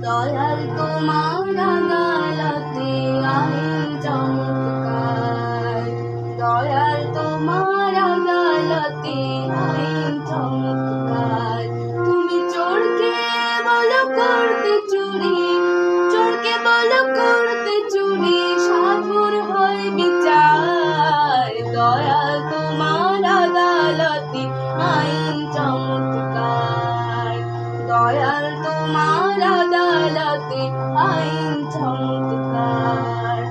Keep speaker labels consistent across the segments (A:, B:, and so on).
A: দয়াল তোমার আদালতে আইন চমৎকার, দয়াল তোমার আদালতে আইন চমৎকার। তুমি চোরকে বলো করতে চুরি, চোরকে বলো করতে চুরি, সাধুর হয় বিচার। দয়াল তোমার আদালতে আইন চমৎকার, দয়াল তোমার আদালতে আইন চমৎকার।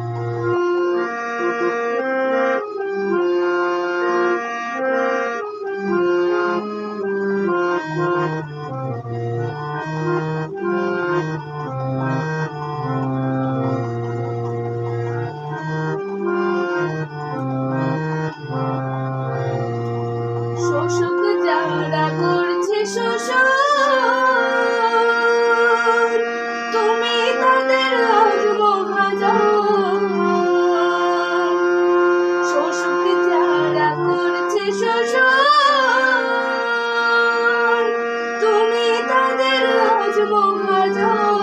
A: শোষক যারা করছে শোষণ, তুমি তাদের আজ মহাজন। শোষক যারা করছে শোষণ, তুমি তাদের আজ মহাজন।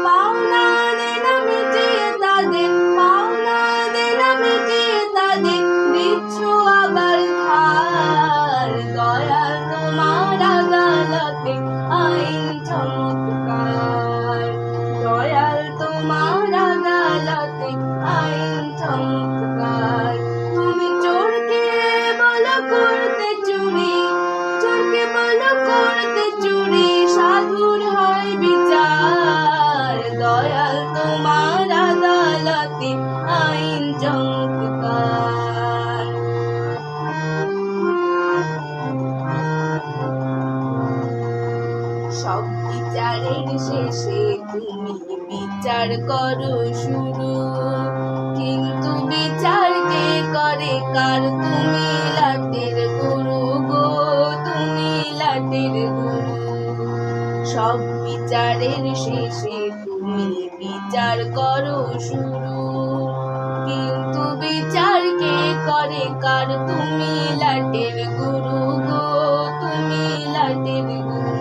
A: পাওনা দেনা মিটিয়ে তাদের, পাওনা দেনা মিটিয়ে তাদের দিচ্ছ আবার ধার। দয়াল তোমার আদালতে আইন চমৎকার, দয়াল তোমার আদালতে আইন চমৎকার। তুমি চোরকে বলো করতে চুরি, চোরকে বলো করতে চুরি, সাধুর হয় বিচার। দয়াল তোমার আদালতে আইন চমৎকার। সব বিচারের শেষে তুমি বিচার করো শুরু, কিন্তু বিচার কে করে কার? তুমি লাটের গুরু গো, তুমি লাটের গুরু। সব বিচারের শেষে তুমি বিচার করো শুরু, কিন্তু বিচার কে করে কার? তুমি লাটের গুরু গো, তুমি লাটের গুরু।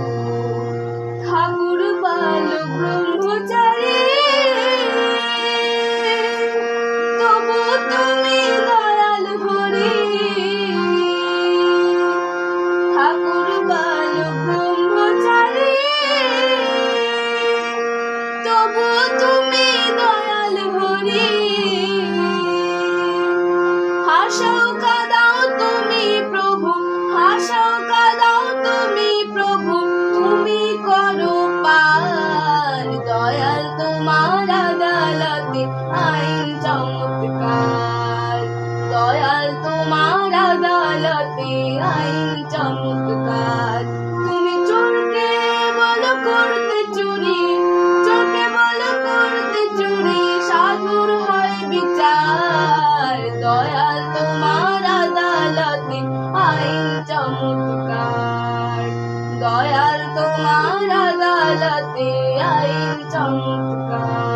A: ঠাকুর বালক ব্রহ্মচারী, তবু তুমি দয়াল হরি। ঠাকুর বালক ব্রহ্মচারী, তবু তুমি দয়াল হরি। হাসাও কাঁদাও তুমি প্রভু, হাসাও কাঁদাও তুমি প্রভু, তুমি করো পার। দয়াল তোমার আদালতে আইন চমৎকার, দয়াল তোমার আদালতে আইন চমৎকার। তুমি চোরকে বলো করতে চুরি, চোরকে বলো করতে চুরি, সাধুর হয় বিচার। দয়াল তোমার আদালতে আইন চমৎকার, দয়াল তোমার আদালতে আইন চমৎকার।